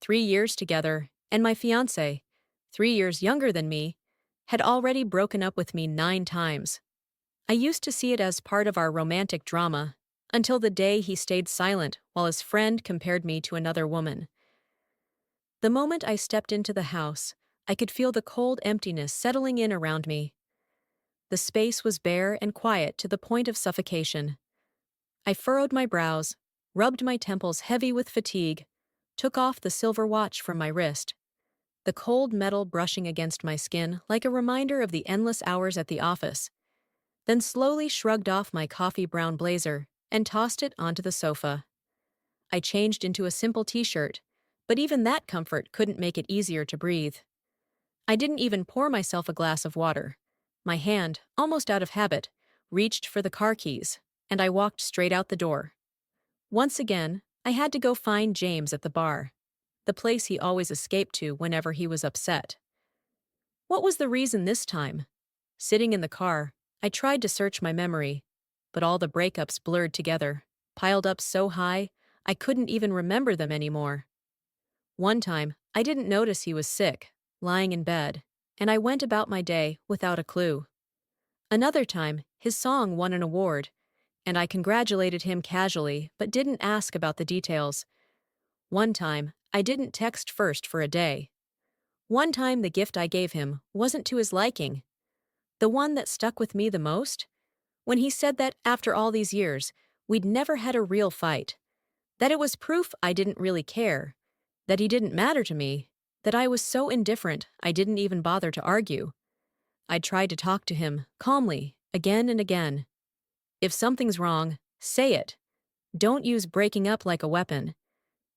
3 years together, and my fiancé, 3 years younger than me, had already broken up with me 9 times. I used to see it as part of our romantic drama, until the day he stayed silent while his friend compared me to another woman. The moment I stepped into the house, I could feel the cold emptiness settling in around me. The space was bare and quiet to the point of suffocation. I furrowed my brows, rubbed my temples heavy with fatigue, took off the silver watch from my wrist, the cold metal brushing against my skin like a reminder of the endless hours at the office, then slowly shrugged off my coffee brown blazer and tossed it onto the sofa. I changed into a simple t-shirt, but even that comfort couldn't make it easier to breathe. I didn't even pour myself a glass of water. My hand, almost out of habit, reached for the car keys, and I walked straight out the door. Once again, I had to go find James at the bar, the place he always escaped to whenever he was upset. What was the reason this time? Sitting in the car, I tried to search my memory, but all the breakups blurred together, piled up so high, I couldn't even remember them anymore. One time, I didn't notice he was sick, lying in bed, and I went about my day without a clue. Another time, his song won an award, and I congratulated him casually but didn't ask about the details. One time, I didn't text first for a day. One time the gift I gave him wasn't to his liking. The one that stuck with me the most? When he said that after all these years, we'd never had a real fight. That it was proof I didn't really care. That he didn't matter to me. That I was so indifferent I didn't even bother to argue. I tried to talk to him, calmly, again and again. If something's wrong, say it. Don't use breaking up like a weapon.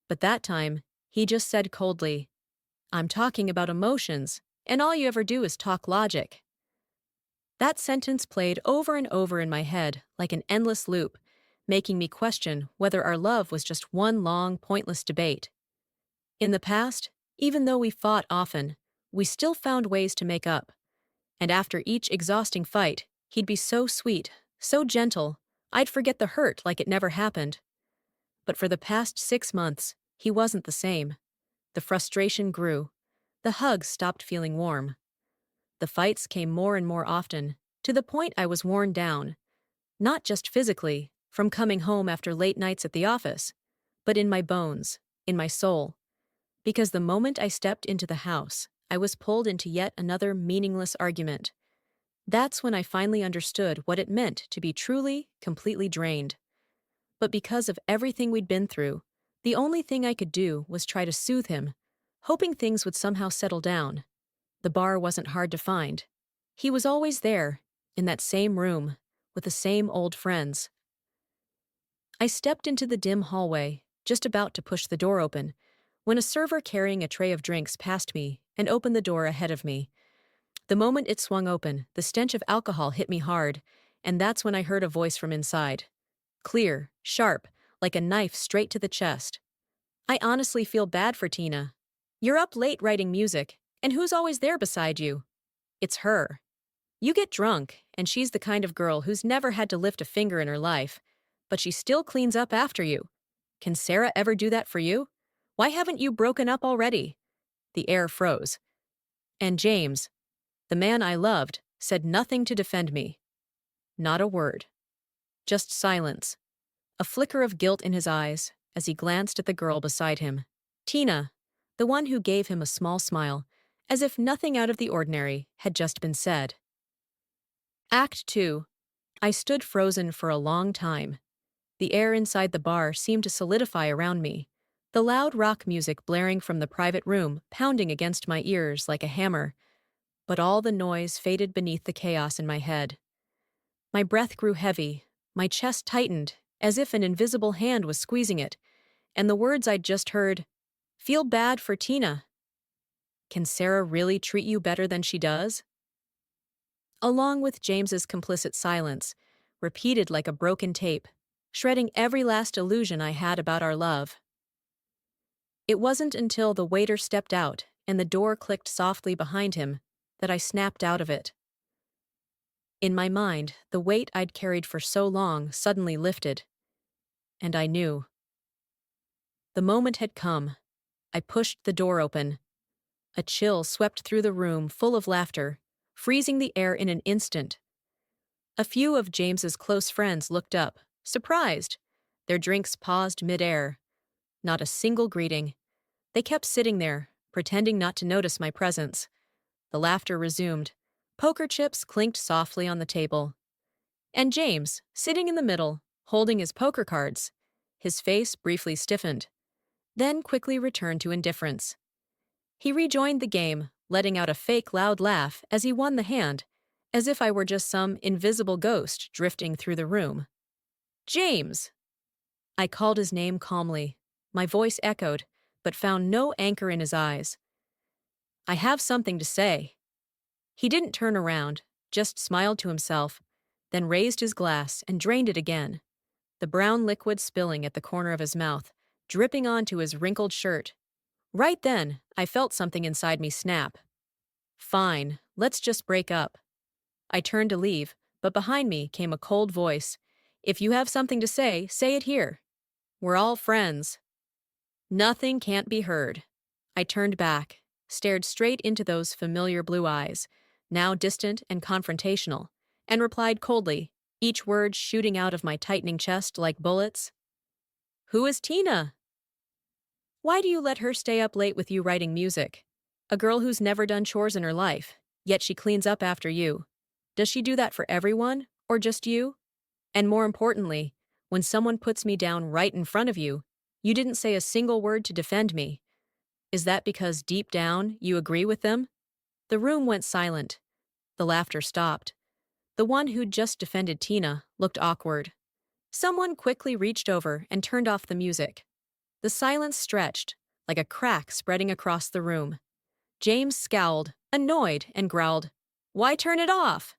But that time, he just said coldly, "I'm talking about emotions, and all you ever do is talk logic." That sentence played over and over in my head like an endless loop, making me question whether our love was just one long, pointless debate. In the past, even though we fought often, we still found ways to make up. And after each exhausting fight, he'd be so sweet, so gentle, I'd forget the hurt like it never happened. But for the past 6 months, he wasn't the same. The frustration grew. The hugs stopped feeling warm. The fights came more and more often, to the point I was worn down. Not just physically, from coming home after late nights at the office, but in my bones, in my soul. Because the moment I stepped into the house, I was pulled into yet another meaningless argument. That's when I finally understood what it meant to be truly, completely drained. But because of everything we'd been through, the only thing I could do was try to soothe him, hoping things would somehow settle down. The bar wasn't hard to find. He was always there, in that same room, with the same old friends. I stepped into the dim hallway, just about to push the door open, when a server carrying a tray of drinks passed me and opened the door ahead of me. The moment it swung open, the stench of alcohol hit me hard, and that's when I heard a voice from inside. Clear, sharp, like a knife straight to the chest. "I honestly feel bad for Tina. You're up late writing music, and who's always there beside you? It's her. You get drunk, and she's the kind of girl who's never had to lift a finger in her life, but she still cleans up after you. Can Sarah ever do that for you? Why haven't you broken up already?" The air froze. And James, the man I loved, said nothing to defend me. Not a word. Just silence. A flicker of guilt in his eyes as he glanced at the girl beside him. Tina, the one who gave him a small smile, as if nothing out of the ordinary had just been said. Act 2. I stood frozen for a long time. The air inside the bar seemed to solidify around me, the loud rock music blaring from the private room pounding against my ears like a hammer. But all the noise faded beneath the chaos in my head. My breath grew heavy, my chest tightened, as if an invisible hand was squeezing it, and the words I'd just heard, "Feel bad for Tina. Can Sarah really treat you better than she does?" Along with James's complicit silence, repeated like a broken tape, shredding every last illusion I had about our love. It wasn't until the waiter stepped out and the door clicked softly behind him that I snapped out of it. In my mind, the weight I'd carried for so long suddenly lifted. And I knew. The moment had come. I pushed the door open. A chill swept through the room full of laughter, freezing the air in an instant. A few of James's close friends looked up, surprised. Their drinks paused mid-air. Not a single greeting. They kept sitting there, pretending not to notice my presence. The laughter resumed. Poker chips clinked softly on the table. And James, sitting in the middle, holding his poker cards. His face briefly stiffened, then quickly returned to indifference. He rejoined the game, letting out a fake loud laugh as he won the hand, as if I were just some invisible ghost drifting through the room. James! I called his name calmly. My voice echoed, but found no anchor in his eyes. I have something to say. He didn't turn around, just smiled to himself, then raised his glass and drained it again, the brown liquid spilling at the corner of his mouth, dripping onto his wrinkled shirt. Right then, I felt something inside me snap. Fine, let's just break up. I turned to leave, but behind me came a cold voice. If you have something to say it here. We're all friends. Nothing can't be heard. I turned back, stared straight into those familiar blue eyes, now distant and confrontational, and replied coldly, each word shooting out of my tightening chest like bullets. Who is Tina? Why do you let her stay up late with you writing music? A girl who's never done chores in her life, yet she cleans up after you. Does she do that for everyone, or just you? And more importantly, when someone puts me down right in front of you, you didn't say a single word to defend me. Is that because deep down you agree with them? The room went silent. The laughter stopped. The one who'd just defended Tina looked awkward. Someone quickly reached over and turned off the music. The silence stretched, like a crack spreading across the room. James scowled, annoyed, and growled, "Why turn it off?"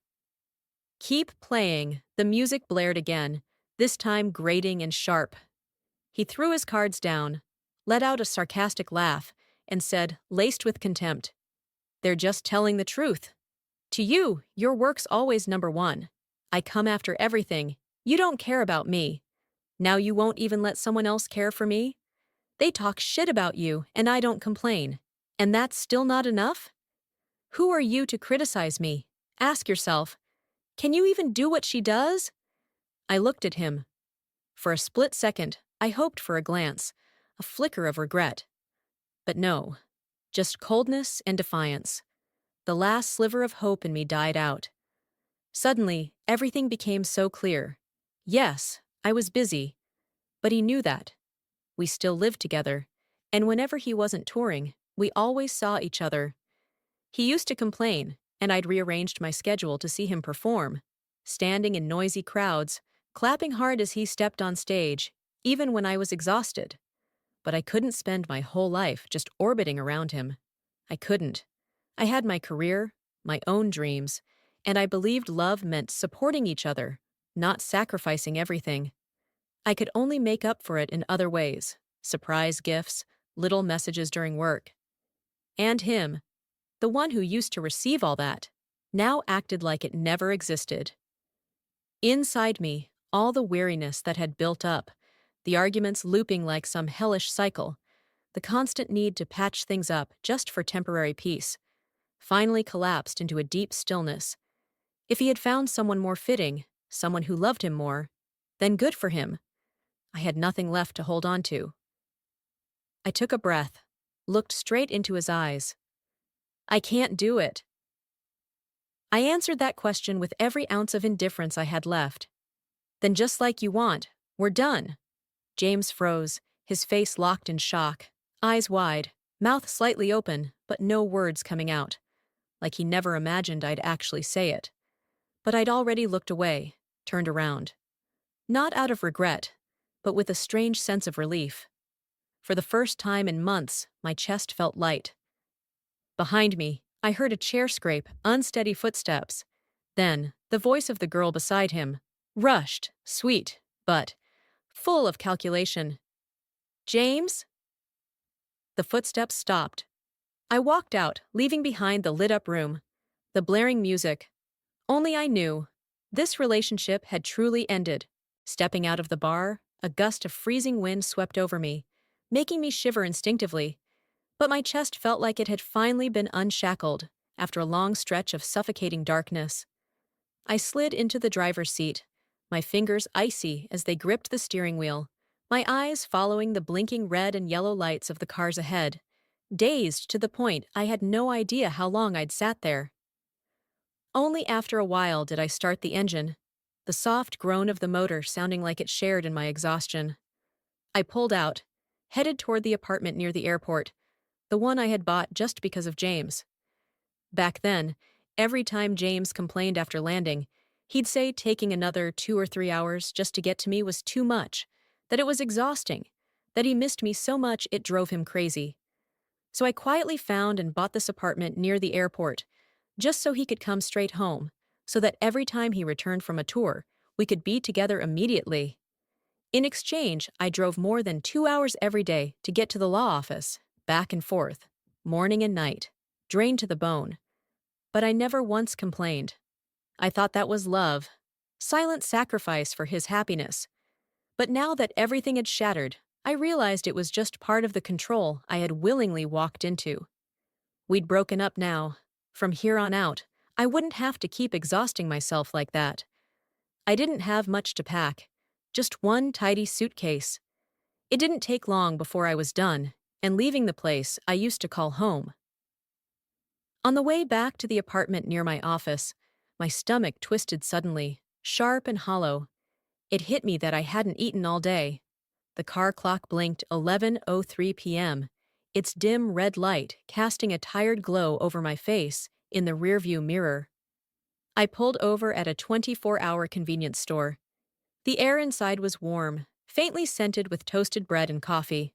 Keep playing. The music blared again, this time grating and sharp. He threw his cards down, let out a sarcastic laugh, and said, laced with contempt, "They're just telling the truth. To you, your work's always number one. I come after everything. You don't care about me. Now you won't even let someone else care for me? They talk shit about you, and I don't complain. And that's still not enough? Who are you to criticize me? Ask yourself, can you even do what she does?" I looked at him. For a split second, I hoped for a glance, a flicker of regret. But no, just coldness and defiance. The last sliver of hope in me died out. Suddenly, everything became so clear. Yes, I was busy, but he knew that. We still lived together, and whenever he wasn't touring, we always saw each other. He used to complain, and I'd rearranged my schedule to see him perform, standing in noisy crowds, clapping hard as he stepped on stage, even when I was exhausted. But I couldn't spend my whole life just orbiting around him. I couldn't. I had my career, my own dreams, and I believed love meant supporting each other, not sacrificing everything. I could only make up for it in other ways, surprise gifts, little messages during work. And him, the one who used to receive all that, now acted like it never existed. Inside me, all the weariness that had built up, the arguments looping like some hellish cycle, the constant need to patch things up just for temporary peace, finally collapsed into a deep stillness. If he had found someone more fitting, someone who loved him more, then good for him. I had nothing left to hold on to. I took a breath, looked straight into his eyes. I can't do it. I answered that question with every ounce of indifference I had left. Then just like you want, we're done. James froze, his face locked in shock, eyes wide, mouth slightly open, but no words coming out, like he never imagined I'd actually say it. But I'd already looked away, turned around. Not out of regret, but with a strange sense of relief. For the first time in months, my chest felt light. Behind me, I heard a chair scrape, unsteady footsteps. Then, the voice of the girl beside him, rushed, sweet, but full of calculation. "James?" The footsteps stopped. I walked out, leaving behind the lit-up room, the blaring music. Only I knew, this relationship had truly ended. Stepping out of the bar, a gust of freezing wind swept over me, making me shiver instinctively. but my chest felt like it had finally been unshackled after a long stretch of suffocating darkness. I slid into the driver's seat, my fingers icy as they gripped the steering wheel, my eyes following the blinking red and yellow lights of the cars ahead, dazed to the point I had no idea how long I'd sat there. Only after a while did I start the engine, the soft groan of the motor sounding like it shared in my exhaustion. I pulled out, headed toward the apartment near the airport, the one I had bought just because of James. Back then, every time James complained after landing, he'd say taking another 2 or 3 hours just to get to me was too much, that it was exhausting, that he missed me so much it drove him crazy. So I quietly found and bought this apartment near the airport, just so he could come straight home, so that every time he returned from a tour, we could be together immediately. In exchange, I drove more than 2 hours every day to get to the law office, back and forth, morning and night, drained to the bone. But I never once complained. I thought that was love, silent sacrifice for his happiness. But now that everything had shattered, I realized it was just part of the control I had willingly walked into. We'd broken up now. From here on out, I wouldn't have to keep exhausting myself like that. I didn't have much to pack, just one tidy suitcase. It didn't take long before I was done, and leaving the place I used to call home. On the way back to the apartment near my office, my stomach twisted suddenly, sharp and hollow. It hit me that I hadn't eaten all day. The car clock blinked 11:03 p.m., its dim red light casting a tired glow over my face in the rearview mirror. I pulled over at a 24-hour convenience store. The air inside was warm, faintly scented with toasted bread and coffee.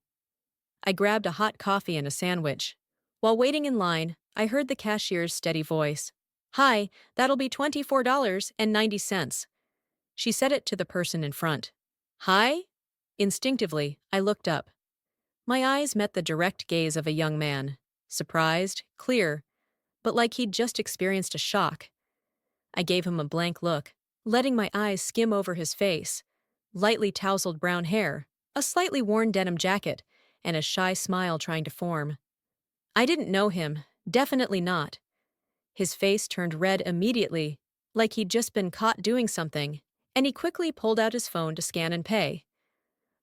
I grabbed a hot coffee and a sandwich. While waiting in line, I heard the cashier's steady voice. "Hi, that'll be $24.90. She said it to the person in front. "Hi?" Instinctively, I looked up. My eyes met the direct gaze of a young man, surprised, clear, but like he'd just experienced a shock. I gave him a blank look, letting my eyes skim over his face, lightly tousled brown hair, a slightly worn denim jacket, and a shy smile trying to form. I didn't know him, definitely not. His face turned red immediately, like he'd just been caught doing something, and he quickly pulled out his phone to scan and pay.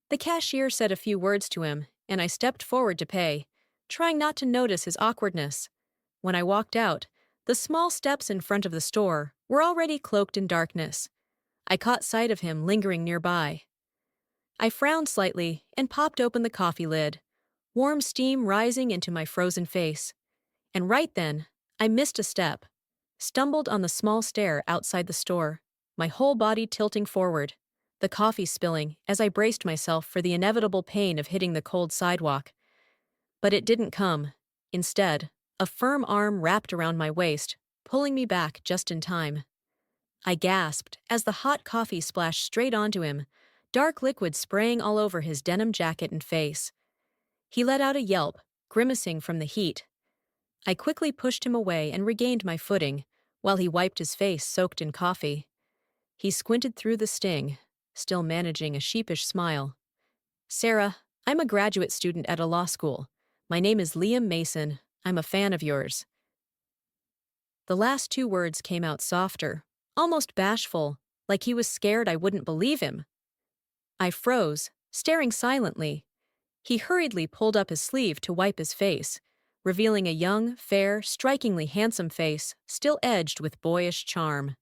The cashier said a few words to him, and I stepped forward to pay, trying not to notice his awkwardness. When I walked out, the small steps in front of the store were already cloaked in darkness. I caught sight of him lingering nearby. I frowned slightly and popped open the coffee lid, warm steam rising into my frozen face. And right then, I missed a step, stumbled on the small stair outside the store, my whole body tilting forward, the coffee spilling as I braced myself for the inevitable pain of hitting the cold sidewalk. But it didn't come. Instead, a firm arm wrapped around my waist, pulling me back just in time. I gasped as the hot coffee splashed straight onto him, dark liquid spraying all over his denim jacket and face. He let out a yelp, grimacing from the heat. I quickly pushed him away and regained my footing, while he wiped his face soaked in coffee. He squinted through the sting, still managing a sheepish smile. "Sarah, I'm a graduate student at a law school. My name is Liam Mason. I'm a fan of yours." The last two words came out softer, almost bashful, like he was scared I wouldn't believe him. I froze, staring silently. He hurriedly pulled up his sleeve to wipe his face, revealing a young, fair, strikingly handsome face, still edged with boyish charm.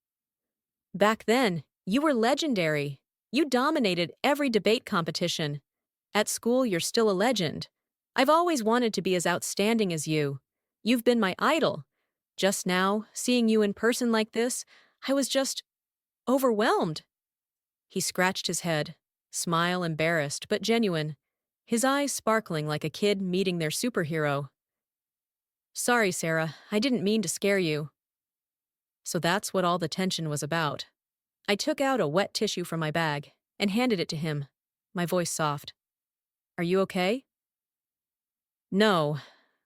"Back then, you were legendary. You dominated every debate competition. At school, you're still a legend. I've always wanted to be as outstanding as you. You've been my idol. Just now, seeing you in person like this, I was just overwhelmed." He scratched his head, smile embarrassed but genuine, his eyes sparkling like a kid meeting their superhero. "Sorry, Sarah, I didn't mean to scare you." So that's what all the tension was about. I took out a wet tissue from my bag and handed it to him, my voice soft. "Are you okay?" "No.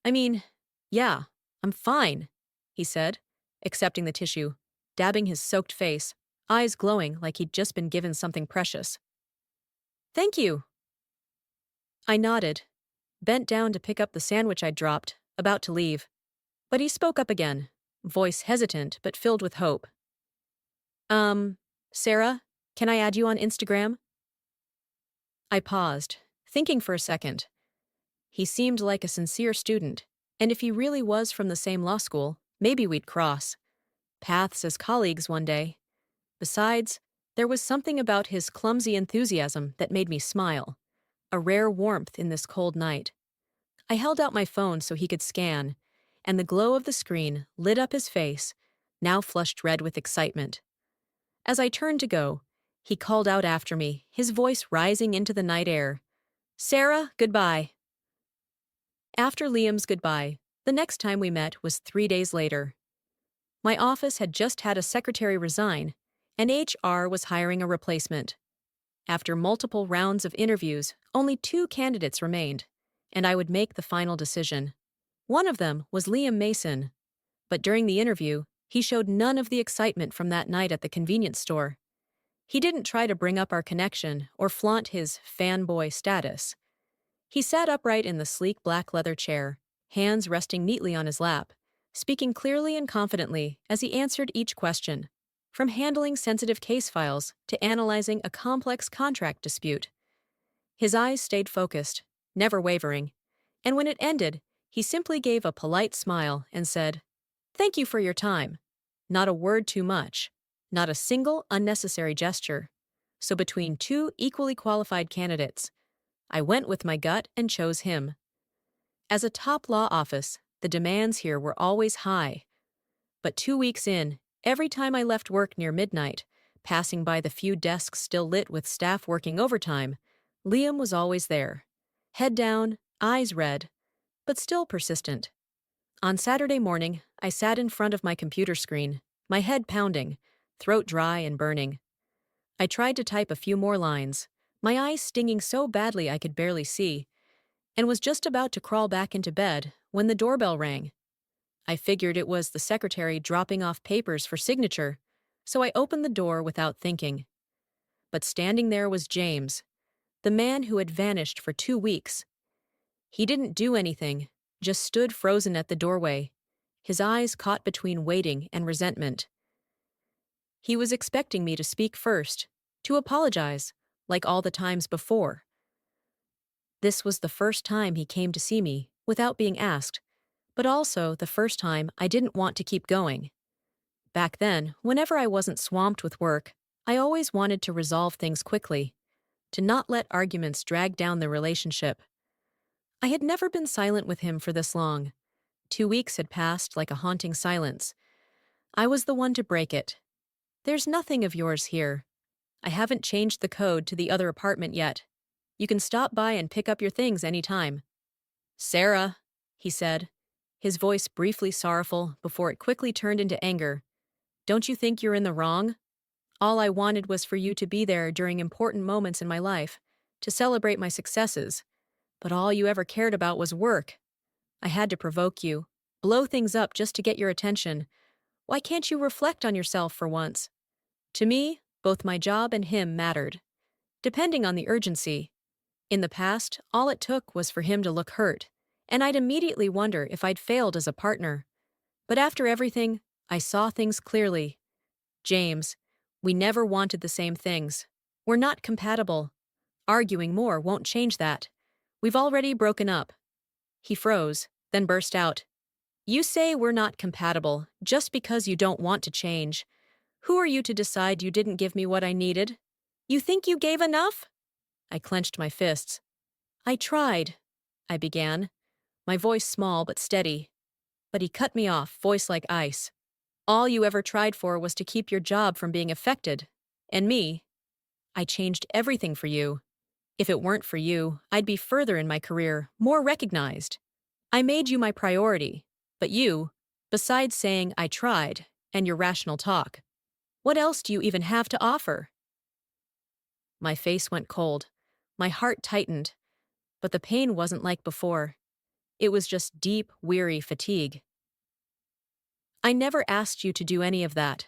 I mean, yeah, I'm fine," he said, accepting the tissue, dabbing his soaked face, eyes glowing like he'd just been given something precious. "Thank you." I nodded. bent down to pick up the sandwich I'd dropped, about to leave. But he spoke up again, voice hesitant but filled with hope. Sarah, can I add you on Instagram? I paused, thinking for a second. He seemed like a sincere student, and if he really was from the same law school, maybe we'd cross paths as colleagues one day. Besides, there was something about his clumsy enthusiasm that made me smile, a rare warmth in this cold night. I held out my phone so he could scan, and the glow of the screen lit up his face, now flushed red with excitement. As I turned to go, he called out after me, his voice rising into the night air. Sarah, goodbye. After Liam's goodbye, the next time we met was 3 days later. My office had just had a secretary resign, and HR was hiring a replacement. After multiple rounds of interviews, only 2 candidates remained, and I would make the final decision. One of them was Liam Mason, but during the interview, he showed none of the excitement from that night at the convenience store. He didn't try to bring up our connection or flaunt his fanboy status. He sat upright in the sleek black leather chair, hands resting neatly on his lap, speaking clearly and confidently as he answered each question, from handling sensitive case files to analyzing a complex contract dispute. His eyes stayed focused, never wavering, and when it ended, he simply gave a polite smile and said, "Thank you for your time." Not a word too much, not a single unnecessary gesture. So between 2 equally qualified candidates, I went with my gut and chose him. As a top law office, the demands here were always high. But 2 weeks in, every time I left work near midnight, passing by the few desks still lit with staff working overtime, Liam was always there. Head down, eyes red, but still persistent. On Saturday morning, I sat in front of my computer screen, my head pounding, throat dry and burning. I tried to type a few more lines, my eyes stinging so badly I could barely see, and was just about to crawl back into bed when the doorbell rang. I figured it was the secretary dropping off papers for signature, so I opened the door without thinking. But standing there was James, the man who had vanished for 2 weeks. He didn't do anything, just stood frozen at the doorway, his eyes caught between waiting and resentment. He was expecting me to speak first, to apologize, like all the times before. This was the first time he came to see me, without being asked, but also the first time I didn't want to keep going. Back then, whenever I wasn't swamped with work, I always wanted to resolve things quickly, to not let arguments drag down the relationship. I had never been silent with him for this long. 2 weeks had passed like a haunting silence. I was the one to break it. There's nothing of yours here. I haven't changed the code to the other apartment yet. You can stop by and pick up your things anytime. Sarah, he said, his voice briefly sorrowful before it quickly turned into anger. Don't you think you're in the wrong? All I wanted was for you to be there during important moments in my life, to celebrate my successes. But all you ever cared about was work. I had to provoke you, blow things up just to get your attention. Why can't you reflect on yourself for once? To me, both my job and him mattered, depending on the urgency. In the past, all it took was for him to look hurt, and I'd immediately wonder if I'd failed as a partner. But after everything, I saw things clearly. James, we never wanted the same things. We're not compatible. Arguing more won't change that. We've already broken up. He froze, then burst out. You say we're not compatible just because you don't want to change. Who are you to decide you didn't give me what I needed? You think you gave enough? I clenched my fists. I tried, I began, my voice small but steady. But he cut me off, voice like ice. All you ever tried for was to keep your job from being affected. And me, I changed everything for you. If it weren't for you, I'd be further in my career, more recognized. I made you my priority. But you, besides saying I tried, and your rational talk, what else do you even have to offer? My face went cold. My heart tightened. But the pain wasn't like before. It was just deep, weary fatigue. I never asked you to do any of that.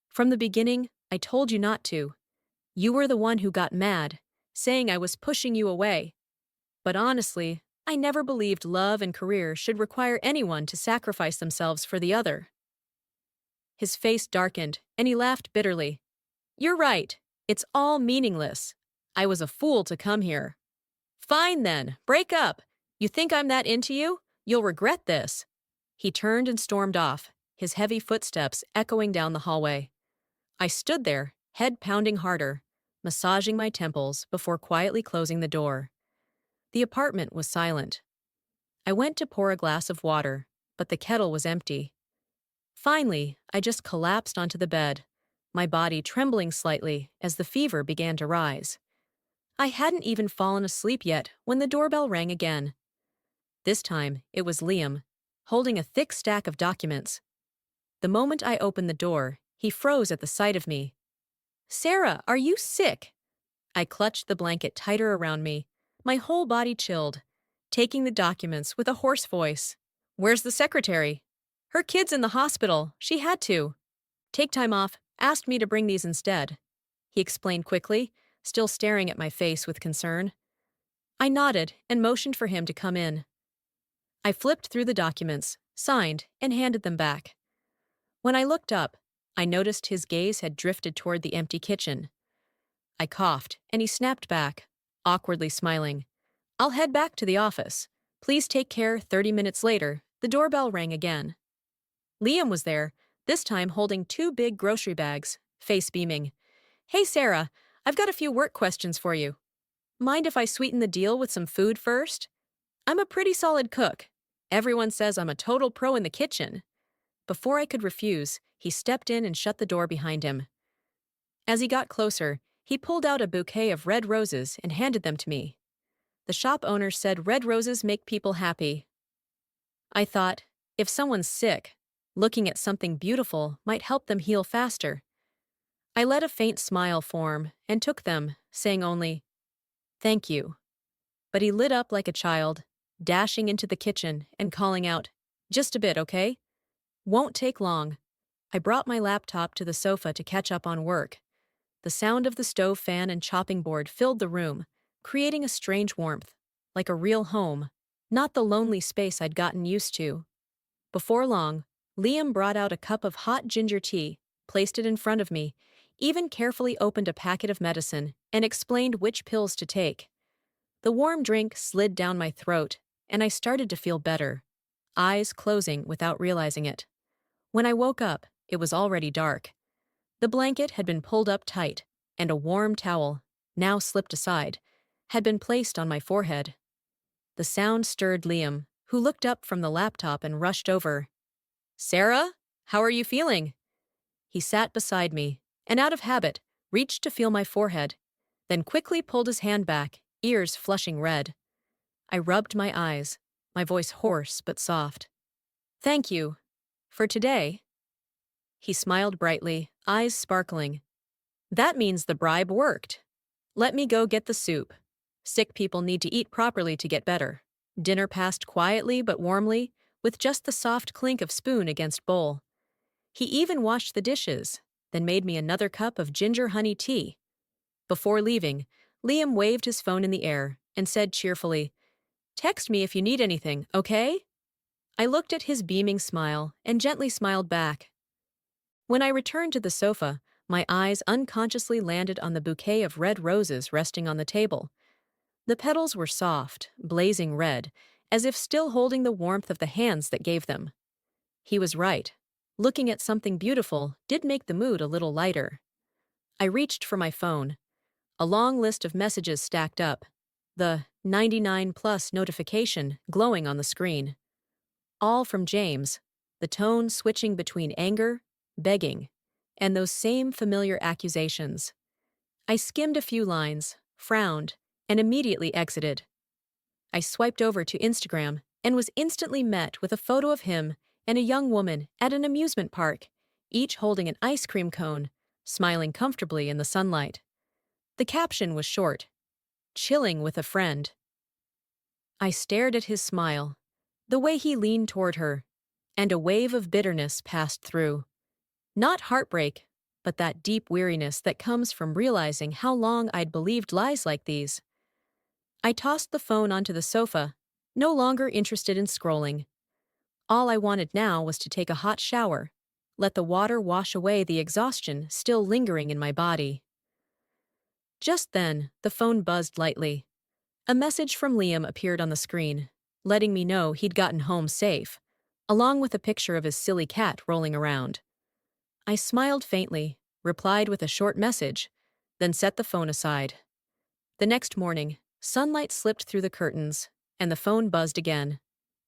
From the beginning, I told you not to. You were the one who got mad, saying I was pushing you away. But honestly, I never believed love and career should require anyone to sacrifice themselves for the other. His face darkened, and he laughed bitterly. You're right. It's all meaningless. I was a fool to come here. Fine then, break up. You think I'm that into you? You'll regret this. He turned and stormed off, his heavy footsteps echoing down the hallway. I stood there, head pounding harder, massaging my temples before quietly closing the door. The apartment was silent. I went to pour a glass of water, but the kettle was empty. Finally, I just collapsed onto the bed, my body trembling slightly as the fever began to rise. I hadn't even fallen asleep yet when the doorbell rang again. This time, it was Liam, holding a thick stack of documents. The moment I opened the door, he froze at the sight of me. Sarah, are you sick? I clutched the blanket tighter around me, my whole body chilled, taking the documents with a hoarse voice. Where's the secretary? Her kid's in the hospital. She had to. Take time off, asked me to bring these instead. He explained quickly, still staring at my face with concern. I nodded and motioned for him to come in. I flipped through the documents, signed, and handed them back. When I looked up, I noticed his gaze had drifted toward the empty kitchen. I coughed, and he snapped back, awkwardly smiling. I'll head back to the office. Please take care. 30 minutes later, the doorbell rang again. Liam was there, this time holding 2 big grocery bags, face beaming. Hey Sarah, I've got a few work questions for you. Mind if I sweeten the deal with some food first? I'm a pretty solid cook. Everyone says I'm a total pro in the kitchen. Before I could refuse, he stepped in and shut the door behind him. As he got closer, he pulled out a bouquet of red roses and handed them to me. The shop owner said red roses make people happy. I thought, if someone's sick, looking at something beautiful might help them heal faster. I let a faint smile form and took them, saying only, "Thank you." But he lit up like a child, dashing into the kitchen and calling out, "Just a bit, okay? Won't take long." I brought my laptop to the sofa to catch up on work. The sound of the stove fan and chopping board filled the room, creating a strange warmth, like a real home, not the lonely space I'd gotten used to. Before long, Liam brought out a cup of hot ginger tea, placed it in front of me, even carefully opened a packet of medicine, and explained which pills to take. The warm drink slid down my throat, and I started to feel better, eyes closing without realizing it. When I woke up, it was already dark. The blanket had been pulled up tight, and a warm towel, now slipped aside, had been placed on my forehead. The sound stirred Liam, who looked up from the laptop and rushed over. Sarah, how are you feeling? He sat beside me, and out of habit, reached to feel my forehead, then quickly pulled his hand back, ears flushing red. I rubbed my eyes, my voice hoarse but soft. Thank you. For today. He smiled brightly, eyes sparkling. That means the bribe worked. Let me go get the soup. Sick people need to eat properly to get better. Dinner passed quietly but warmly, with just the soft clink of spoon against bowl. He even washed the dishes, then made me another cup of ginger honey tea. Before leaving, Liam waved his phone in the air and said cheerfully, "Text me if you need anything, okay?" I looked at his beaming smile and gently smiled back. When I returned to the sofa, my eyes unconsciously landed on the bouquet of red roses resting on the table. The petals were soft, blazing red, as if still holding the warmth of the hands that gave them. He was right. Looking at something beautiful did make the mood a little lighter. I reached for my phone. A long list of messages stacked up, the 99+ notification glowing on the screen. All from James, the tone switching between anger, begging, and those same familiar accusations. I skimmed a few lines, frowned, and immediately exited. I swiped over to Instagram and was instantly met with a photo of him and a young woman at an amusement park, each holding an ice cream cone, smiling comfortably in the sunlight. The caption was short, "Chilling with a friend." I stared at his smile, the way he leaned toward her, and a wave of bitterness passed through. Not heartbreak, but that deep weariness that comes from realizing how long I'd believed lies like these. I tossed the phone onto the sofa no longer interested in scrolling. All I wanted now was to take a hot shower, let the water wash away the exhaustion still lingering in my body. Just then, the phone buzzed lightly. A message from Liam appeared on the screen, letting me know he'd gotten home safe, along with a picture of his silly cat rolling around. I smiled faintly, replied with a short message, then set the phone aside. The next morning, sunlight slipped through the curtains, and the phone buzzed again.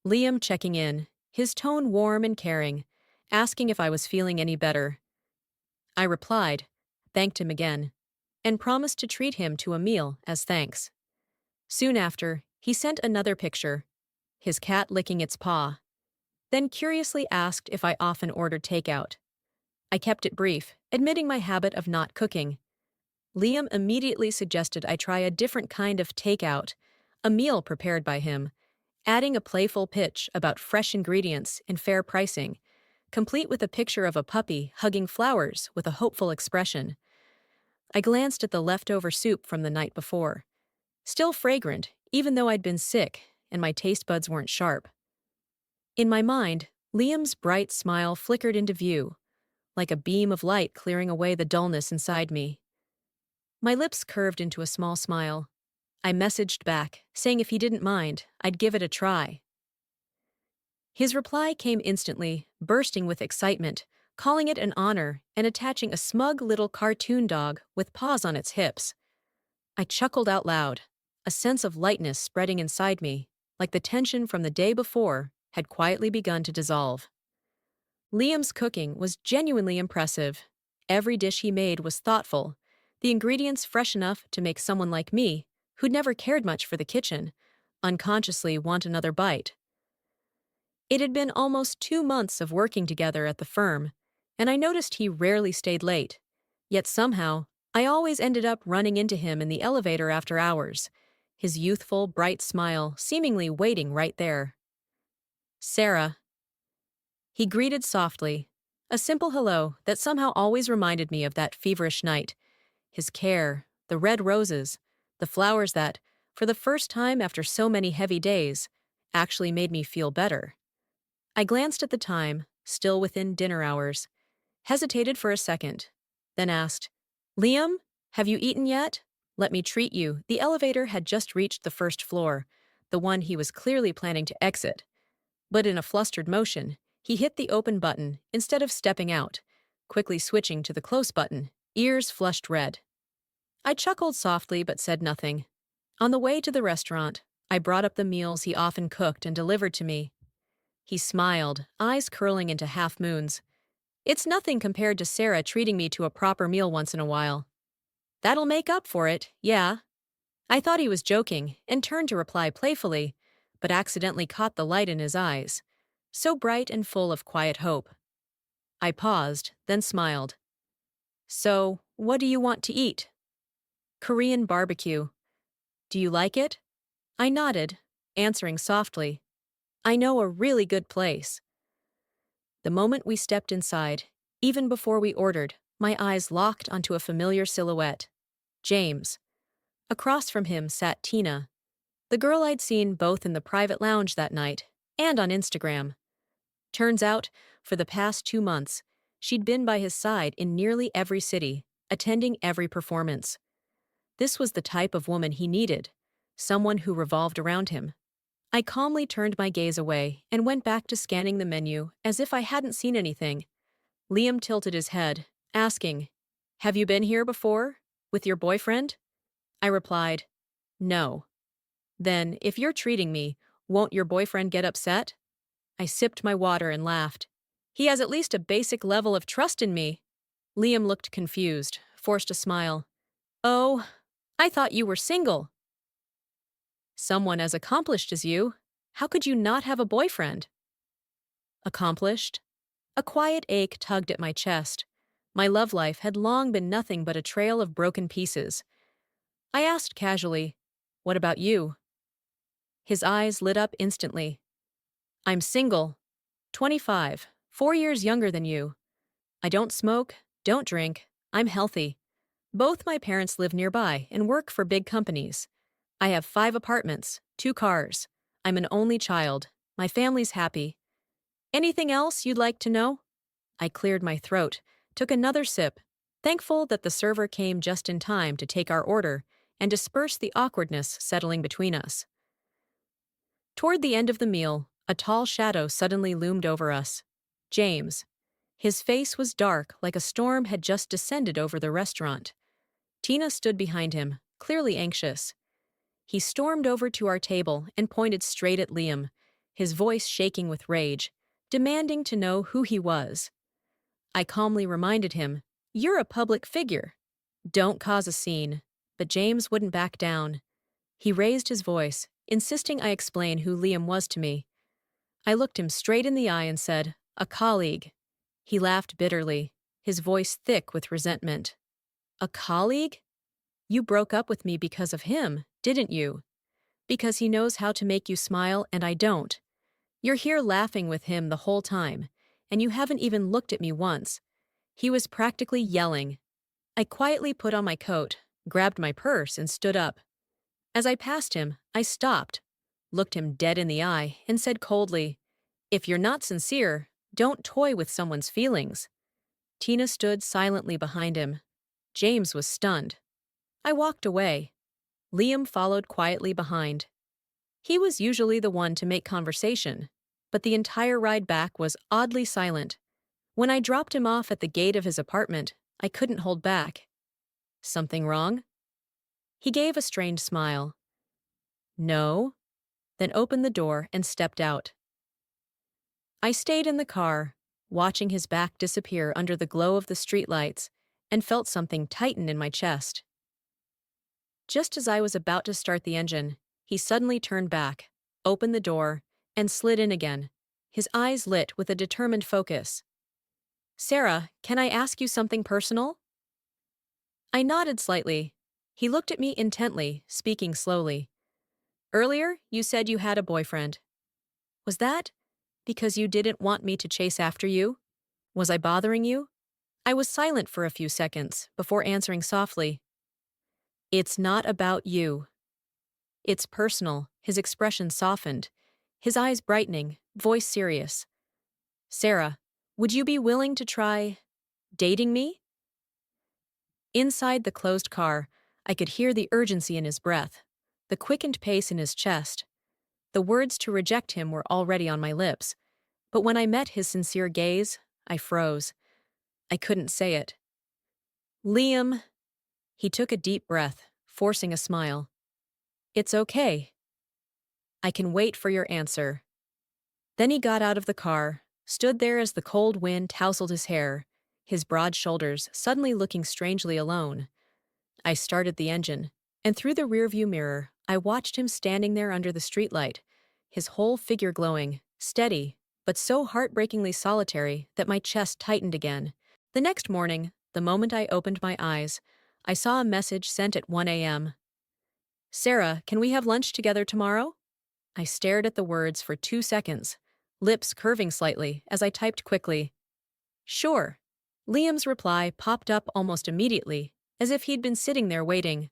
Liam checking in, his tone warm and caring, asking if I was feeling any better. I replied, thanked him again, and promised to treat him to a meal as thanks. Soon after, he sent another picture, his cat licking its paw, then curiously asked if I often ordered takeout. I kept it brief, admitting my habit of not cooking. Liam immediately suggested I try a different kind of takeout, a meal prepared by him, adding a playful pitch about fresh ingredients and fair pricing, complete with a picture of a puppy hugging flowers with a hopeful expression. I glanced at the leftover soup from the night before. Still fragrant, even though I'd been sick and my taste buds weren't sharp. In my mind, Liam's bright smile flickered into view, like a beam of light clearing away the dullness inside me. My lips curved into a small smile. I messaged back, saying if he didn't mind, I'd give it a try. His reply came instantly, bursting with excitement, calling it an honor and attaching a smug little cartoon dog with paws on its hips. I chuckled out loud, a sense of lightness spreading inside me, like the tension from the day before had quietly begun to dissolve. Liam's cooking was genuinely impressive. Every dish he made was thoughtful, the ingredients fresh enough to make someone like me, who'd never cared much for the kitchen, unconsciously want another bite. It had been almost 2 months of working together at the firm, and I noticed he rarely stayed late. Yet somehow, I always ended up running into him in the elevator after hours, his youthful, bright smile seemingly waiting right there. "Sarah," he greeted softly, a simple hello that somehow always reminded me of that feverish night. His care, the red roses, the flowers that, for the first time after so many heavy days, actually made me feel better. I glanced at the time, still within dinner hours, hesitated for a second, then asked, "Liam, have you eaten yet? Let me treat you." The elevator had just reached the first floor, the one he was clearly planning to exit. But in a flustered motion, he hit the open button instead of stepping out, quickly switching to the close button, ears flushed red. I chuckled softly but said nothing. On the way to the restaurant, I brought up the meals he often cooked and delivered to me. He smiled, eyes curling into half moons. "It's nothing compared to Sarah treating me to a proper meal once in a while." "That'll make up for it, yeah." I thought he was joking and turned to reply playfully, but accidentally caught the light in his eyes, so bright and full of quiet hope. I paused, then smiled. "So, what do you want to eat?" "Korean barbecue. Do you like it?" I nodded, answering softly, "I know a really good place." The moment we stepped inside, even before we ordered, my eyes locked onto a familiar silhouette. James. Across from him sat Tina, the girl I'd seen both in the private lounge that night and on Instagram. Turns out, for the past 2 months, she'd been by his side in nearly every city, attending every performance. This was the type of woman he needed, someone who revolved around him. I calmly turned my gaze away and went back to scanning the menu as if I hadn't seen anything. Liam tilted his head, asking, "Have you been here before? With your boyfriend?" I replied, "No." "Then, if you're treating me, won't your boyfriend get upset?" I sipped my water and laughed. "He has at least a basic level of trust in me." Liam looked confused, forced a smile. "Oh, I thought you were single." "Someone as accomplished as you. How could you not have a boyfriend?" Accomplished? A quiet ache tugged at my chest. My love life had long been nothing but a trail of broken pieces. I asked casually, "What about you?" His eyes lit up instantly. "I'm single. 25, 4 years younger than you. I don't smoke, don't drink, I'm healthy. Both my parents live nearby and work for big companies. I have 5 apartments, 2 cars. I'm an only child. My family's happy. Anything else you'd like to know? I cleared my throat, took another sip, thankful that the server came just in time to take our order and disperse the awkwardness settling between us. Toward the end of the meal, a tall shadow suddenly loomed over us. James. His face was dark, like a storm had just descended over the restaurant. Tina stood behind him, clearly anxious. He stormed over to our table and pointed straight at Liam, his voice shaking with rage, demanding to know who he was. I calmly reminded him, "You're a public figure. Don't cause a scene." But James wouldn't back down. He raised his voice, insisting I explain who Liam was to me. I looked him straight in the eye and said, "A colleague." He laughed bitterly, his voice thick with resentment. "A colleague? You broke up with me because of him, didn't you? Because he knows how to make you smile and I don't. You're here laughing with him the whole time, and you haven't even looked at me once." He was practically yelling. I quietly put on my coat, grabbed my purse, and stood up. As I passed him, I stopped, looked him dead in the eye, and said coldly, "If you're not sincere, don't toy with someone's feelings." Tina stood silently behind him. James was stunned. I walked away. Liam followed quietly behind. He was usually the one to make conversation, but the entire ride back was oddly silent. When I dropped him off at the gate of his apartment, I couldn't hold back. "Something wrong?" He gave a strained smile. "No," then opened the door and stepped out. I stayed in the car, watching his back disappear under the glow of the streetlights, and felt something tighten in my chest. Just as I was about to start the engine, he suddenly turned back, opened the door, and slid in again, his eyes lit with a determined focus. "Sarah, can I ask you something personal?" I nodded slightly. He looked at me intently, speaking slowly. "Earlier, you said you had a boyfriend. Was that because you didn't want me to chase after you? Was I bothering you?" I was silent for a few seconds before answering softly, "It's not about you." "It's personal." His expression softened, his eyes brightening, voice serious. "Sarah, would you be willing to try dating me?" Inside the closed car, I could hear the urgency in his breath, the quickened pace in his chest. The words to reject him were already on my lips, but when I met his sincere gaze, I froze. I couldn't say it. "Liam," he took a deep breath, forcing a smile. "It's okay. I can wait for your answer." Then he got out of the car, stood there as the cold wind tousled his hair, his broad shoulders suddenly looking strangely alone. I started the engine, and through the rearview mirror, I watched him standing there under the streetlight, his whole figure glowing, steady, but so heartbreakingly solitary that my chest tightened again. The next morning, the moment I opened my eyes, I saw a message sent at 1 a.m. "Sarah, can we have lunch together tomorrow?" I stared at the words for 2 seconds, lips curving slightly as I typed quickly, "Sure." Liam's reply popped up almost immediately, as if he'd been sitting there waiting.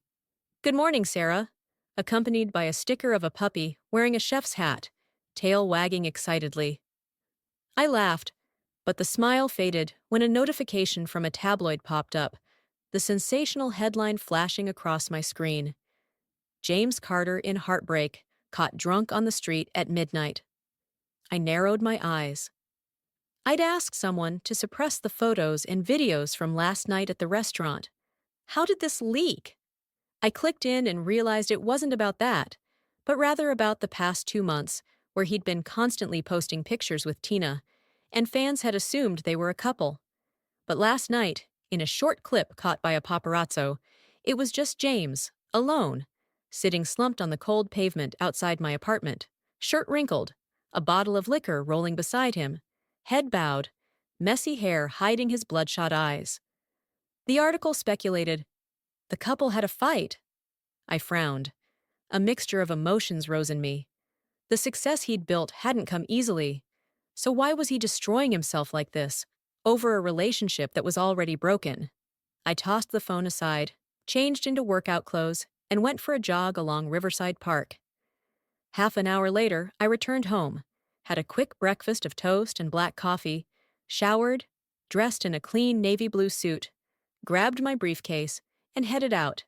"Good morning, Sarah," accompanied by a sticker of a puppy wearing a chef's hat, tail wagging excitedly. I laughed, but the smile faded when a notification from a tabloid popped up, the sensational headline flashing across my screen. "James Carter in heartbreak, caught drunk on the street at midnight." I narrowed my eyes. I'd asked someone to suppress the photos and videos from last night at the restaurant. How did this leak? I clicked in and realized it wasn't about that, but rather about the past 2 months, where he'd been constantly posting pictures with Tina, and fans had assumed they were a couple. But last night, in a short clip caught by a paparazzo, it was just James, alone, sitting slumped on the cold pavement outside my apartment, shirt wrinkled, a bottle of liquor rolling beside him, head bowed, messy hair hiding his bloodshot eyes. The article speculated, the couple had a fight. I frowned. A mixture of emotions rose in me. The success he'd built hadn't come easily. So why was he destroying himself like this, over a relationship that was already broken? I tossed the phone aside, changed into workout clothes, and went for a jog along Riverside Park. Half an hour later, I returned home, had a quick breakfast of toast and black coffee, showered, dressed in a clean navy blue suit, grabbed my briefcase, and headed out,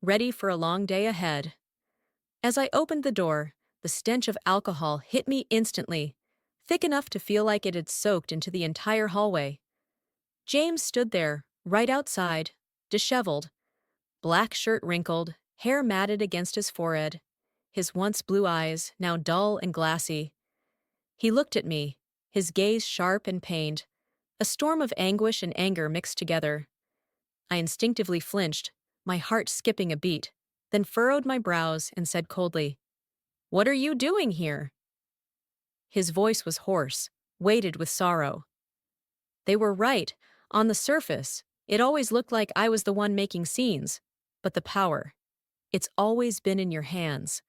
ready for a long day ahead. As I opened the door, the stench of alcohol hit me instantly, thick enough to feel like it had soaked into the entire hallway. James stood there, right outside, disheveled, black shirt wrinkled, hair matted against his forehead, his once blue eyes now dull and glassy. He looked at me, his gaze sharp and pained, a storm of anguish and anger mixed together. I instinctively flinched, my heart skipping a beat, then furrowed my brows and said coldly, "What are you doing here?" His voice was hoarse, weighted with sorrow. They were right. On the surface, it always looked like I was the one making scenes. But the power, it's always been in your hands.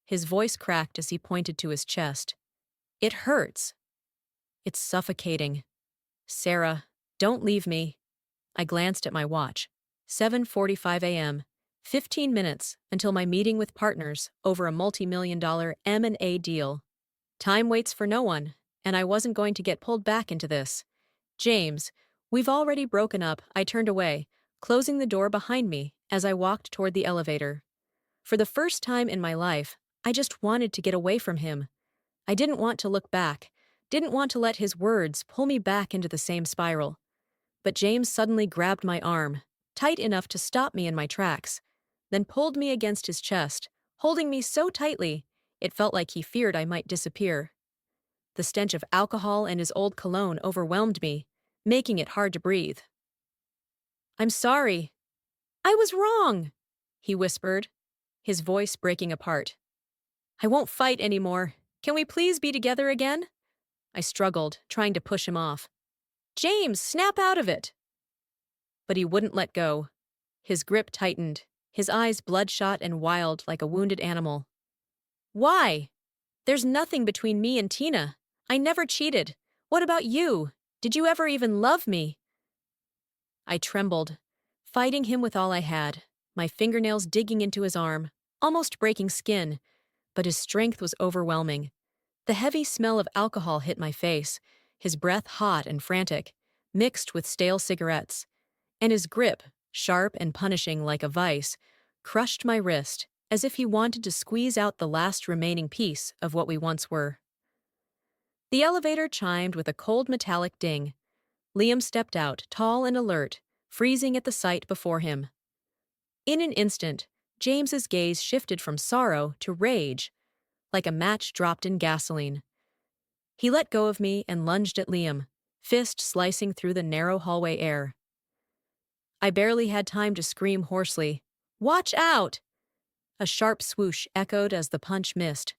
His voice cracked as he pointed to his chest. It hurts. It's suffocating. Sarah, don't leave me. I glanced at my watch. 7:45 a.m. 15 minutes until my meeting with partners over a multi-million-dollar M&A deal. Time waits for no one, and I wasn't going to get pulled back into this. James, we've already broken up. I turned away, closing the door behind me as I walked toward the elevator. For the first time in my life, I just wanted to get away from him. I didn't want to look back, didn't want to let his words pull me back into the same spiral. But James suddenly grabbed my arm, tight enough to stop me in my tracks, then pulled me against his chest, holding me so tightly, it felt like he feared I might disappear. The stench of alcohol and his old cologne overwhelmed me, making it hard to breathe. "I'm sorry. I was wrong," he whispered, his voice breaking apart. "I won't fight anymore. Can we please be together again?" I struggled, trying to push him off. "James, snap out of it!" But he wouldn't let go. His grip tightened, his eyes bloodshot and wild like a wounded animal. "Why? There's nothing between me and Tina. I never cheated. What about you? Did you ever even love me?" I trembled, fighting him with all I had, my fingernails digging into his arm, almost breaking skin, but his strength was overwhelming. The heavy smell of alcohol hit my face, his breath hot and frantic, mixed with stale cigarettes, and his grip, sharp and punishing like a vice, crushed my wrist as if he wanted to squeeze out the last remaining piece of what we once were. The elevator chimed with a cold metallic ding. Liam stepped out, tall and alert, freezing at the sight before him. In an instant, James's gaze shifted from sorrow to rage, like a match dropped in gasoline. He let go of me and lunged at Liam, fist slicing through the narrow hallway air. I barely had time to scream hoarsely, "Watch out!" A sharp swoosh echoed as the punch missed.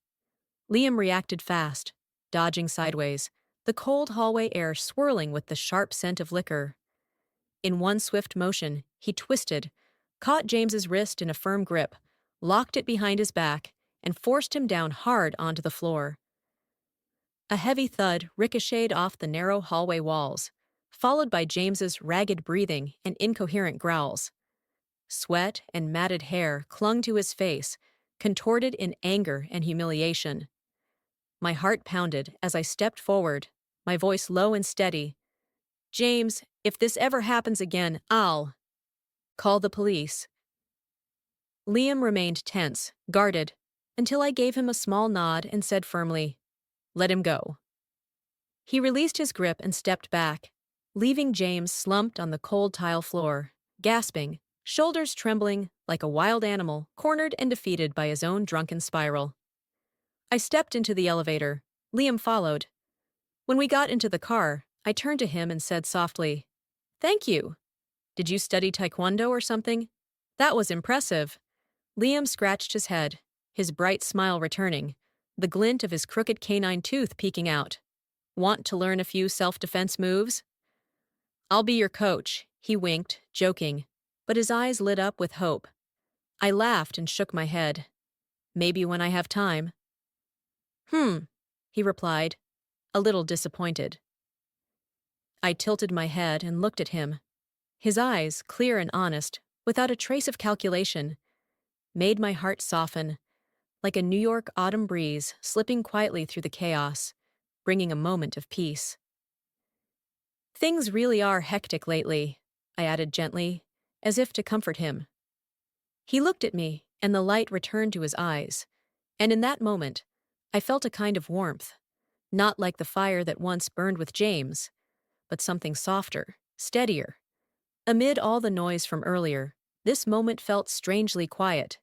Liam reacted fast, dodging sideways, the cold hallway air swirling with the sharp scent of liquor. In one swift motion, he twisted, caught James's wrist in a firm grip, locked it behind his back, and forced him down hard onto the floor. A heavy thud ricocheted off the narrow hallway walls, followed by James's ragged breathing and incoherent growls. Sweat and matted hair clung to his face, contorted in anger and humiliation. My heart pounded as I stepped forward, my voice low and steady. "James, if this ever happens again, I'll call the police." Liam remained tense, guarded, until I gave him a small nod and said firmly, "Let him go." He released his grip and stepped back, leaving James slumped on the cold tile floor, gasping, shoulders trembling like a wild animal cornered and defeated by his own drunken spiral. I stepped into the elevator. Liam followed. When we got into the car, I turned to him and said softly, "Thank you. Did you study taekwondo or something? That was impressive." Liam scratched his head, his bright smile returning, the glint of his crooked canine tooth peeking out. "Want to learn a few self-defense moves?" "I'll be your coach," he winked, joking, but his eyes lit up with hope. I laughed and shook my head. "Maybe when I have time." He replied, a little disappointed. I tilted my head and looked at him. His eyes, clear and honest, without a trace of calculation, made my heart soften. like a New York autumn breeze slipping quietly through the chaos, bringing a moment of peace. Things really are hectic lately, I added gently, as if to comfort him. He looked at me, and the light returned to his eyes, and in that moment, I felt a kind of warmth, not like the fire that once burned with James, but something softer, steadier. Amid all the noise from earlier, this moment felt strangely quiet,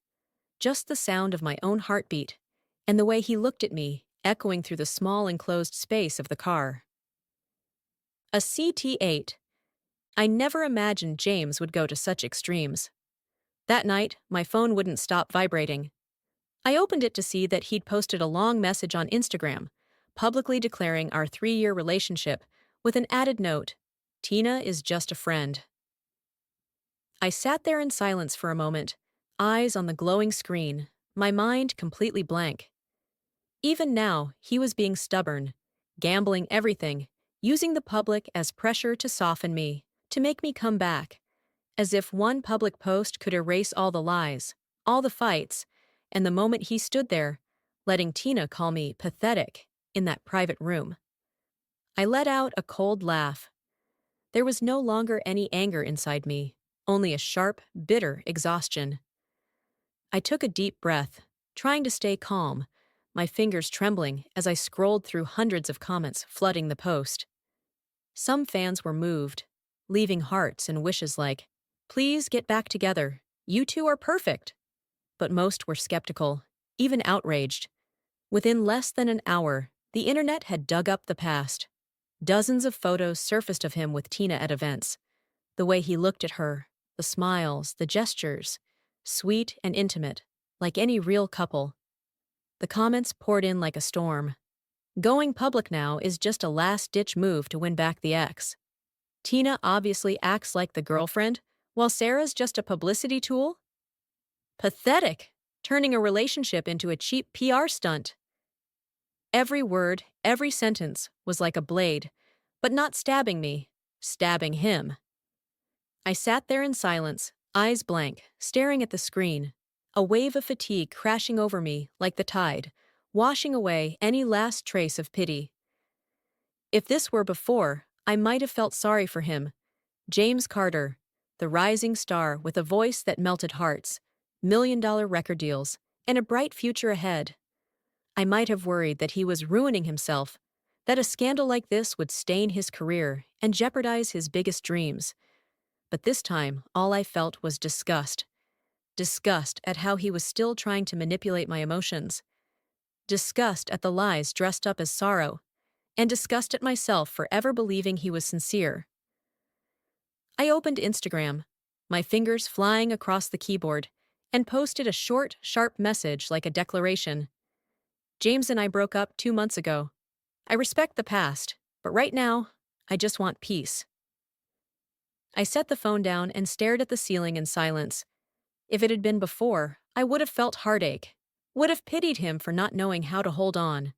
just the sound of my own heartbeat, and the way he looked at me, echoing through the small enclosed space of the car. A CT8. I never imagined James would go to such extremes. That night, my phone wouldn't stop vibrating. I opened it to see that he'd posted a long message on Instagram, publicly declaring our 3-year relationship, with an added note: Tina is just a friend. I sat there in silence for a moment, eyes on the glowing screen, my mind completely blank. Even now, he was being stubborn, gambling everything, using the public as pressure to soften me, to make me come back, as if one public post could erase all the lies, all the fights, and the moment he stood there, letting Tina call me pathetic in that private room. I let out a cold laugh. There was no longer any anger inside me, only a sharp, bitter exhaustion. I took a deep breath, trying to stay calm, my fingers trembling as I scrolled through hundreds of comments flooding the post. Some fans were moved, leaving hearts and wishes like, "Please get back together. You two are perfect." But most were skeptical, even outraged. Within less than an hour, the internet had dug up the past. Dozens of photos surfaced of him with Tina at events. The way he looked at her, the smiles, the gestures, sweet and intimate, like any real couple. The comments poured in like a storm. Going public now is just a last-ditch move to win back the ex. Tina obviously acts like the girlfriend, while Sarah's just a publicity tool? Pathetic, turning a relationship into a cheap PR stunt. Every word, every sentence was like a blade, but not stabbing me, stabbing him. I sat there in silence, eyes blank, staring at the screen, a wave of fatigue crashing over me like the tide, washing away any last trace of pity. If this were before, I might have felt sorry for him. James Carter, the rising star with a voice that melted hearts, million-dollar record deals, and a bright future ahead. I might have worried that he was ruining himself, that a scandal like this would stain his career and jeopardize his biggest dreams. But this time, all I felt was disgust. Disgust at how he was still trying to manipulate my emotions. Disgust at the lies dressed up as sorrow. And disgust at myself for ever believing he was sincere. I opened Instagram, my fingers flying across the keyboard, and posted a short, sharp message like a declaration. James and I broke up 2 months ago. I respect the past, but right now, I just want peace. I set the phone down and stared at the ceiling in silence. If it had been before, I would have felt heartache, would have pitied him for not knowing how to hold on.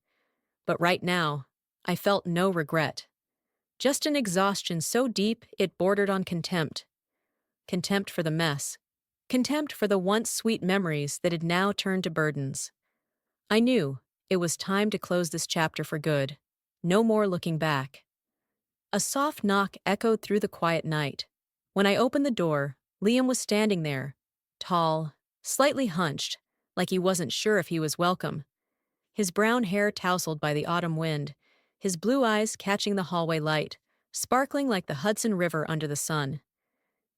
But right now, I felt no regret. Just an exhaustion so deep it bordered on contempt. Contempt for the mess. Contempt for the once sweet memories that had now turned to burdens. I knew it was time to close this chapter for good. No more looking back. A soft knock echoed through the quiet night. When I opened the door, Liam was standing there, tall, slightly hunched, like he wasn't sure if he was welcome. His brown hair tousled by the autumn wind, his blue eyes catching the hallway light, sparkling like the Hudson River under the sun.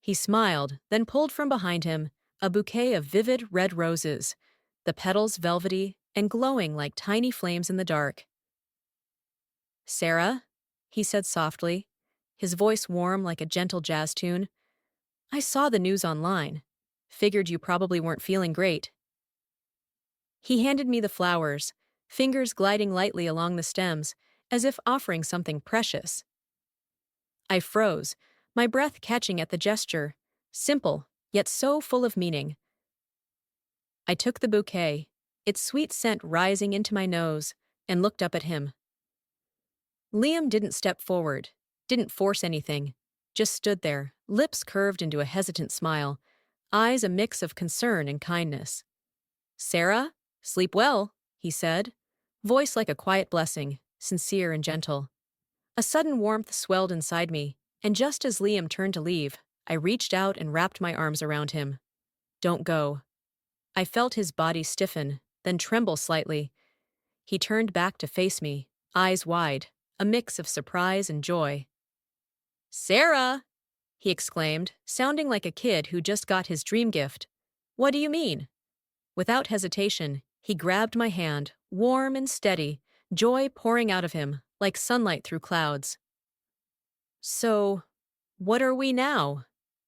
He smiled, then pulled from behind him a bouquet of vivid red roses, the petals velvety and glowing like tiny flames in the dark. "Sarah," he said softly, his voice warm like a gentle jazz tune. "I saw the news online. Figured you probably weren't feeling great." He handed me the flowers, fingers gliding lightly along the stems, as if offering something precious. I froze, my breath catching at the gesture, simple, yet so full of meaning. I took the bouquet, its sweet scent rising into my nose, and looked up at him. Liam didn't step forward, didn't force anything, just stood there, lips curved into a hesitant smile, eyes a mix of concern and kindness. "Sarah?" Sleep well, he said, voice like a quiet blessing, sincere and gentle. A sudden warmth swelled inside me, and just as Liam turned to leave, I reached out and wrapped my arms around him. Don't go. I felt his body stiffen, then tremble slightly. He turned back to face me, eyes wide, a mix of surprise and joy. Sarah! He exclaimed, sounding like a kid who just got his dream gift. What do you mean? Without hesitation, he grabbed my hand, warm and steady, joy pouring out of him, like sunlight through clouds. So, what are we now?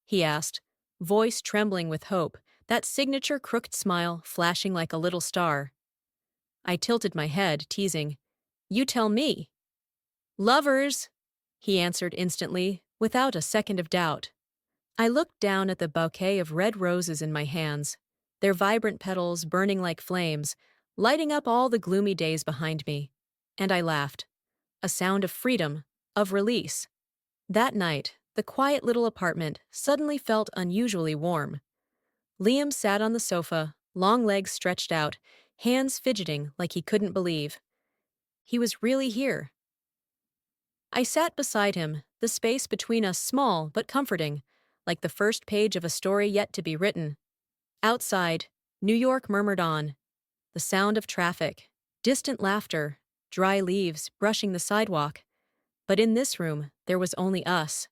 He asked, voice trembling with hope, that signature crooked smile flashing like a little star. I tilted my head, teasing. You tell me. Lovers, he answered instantly, without a second of doubt. I looked down at the bouquet of red roses in my hands, their vibrant petals burning like flames, lighting up all the gloomy days behind me. And I laughed. A sound of freedom, of release. That night, the quiet little apartment suddenly felt unusually warm. Liam sat on the sofa, long legs stretched out, hands fidgeting like he couldn't believe. He was really here. I sat beside him, the space between us small but comforting, like the first page of a story yet to be written. Outside, New York murmured on, the sound of traffic, distant laughter, dry leaves brushing the sidewalk. But in this room, there was only us.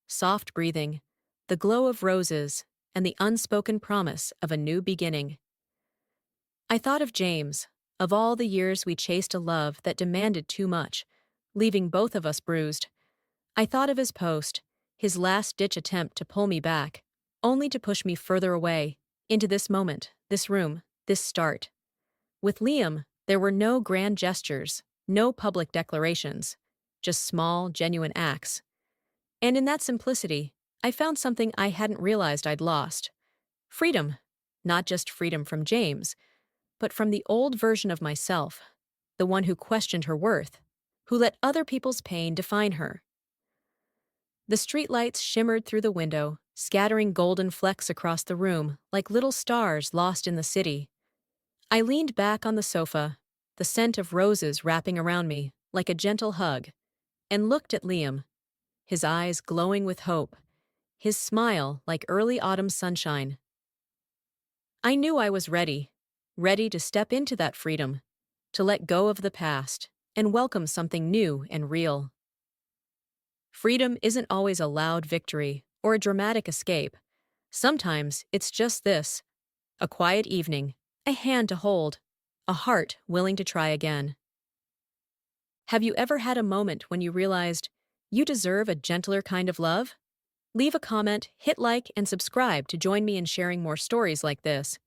Soft breathing, the glow of roses, and the unspoken promise of a new beginning. I thought of James, of all the years we chased a love that demanded too much, leaving both of us bruised. I thought of his post, his last-ditch attempt to pull me back, only to push me further away, into this moment, this room, this start. With Liam, there were no grand gestures, no public declarations, just small, genuine acts. And in that simplicity, I found something I hadn't realized I'd lost. Freedom. Not just freedom from James, but from the old version of myself, the one who questioned her worth, who let other people's pain define her. The streetlights shimmered through the window, scattering golden flecks across the room like little stars lost in the city. I leaned back on the sofa, the scent of roses wrapping around me like a gentle hug, and looked at Liam, his eyes glowing with hope, his smile like early autumn sunshine. I knew I was ready, ready to step into that freedom, to let go of the past and welcome something new and real. Freedom isn't always a loud victory or a dramatic escape. Sometimes it's just this, a quiet evening, a hand to hold, a heart willing to try again. Have you ever had a moment when you realized you deserve a gentler kind of love? Leave a comment, hit like, and subscribe to join me in sharing more stories like this.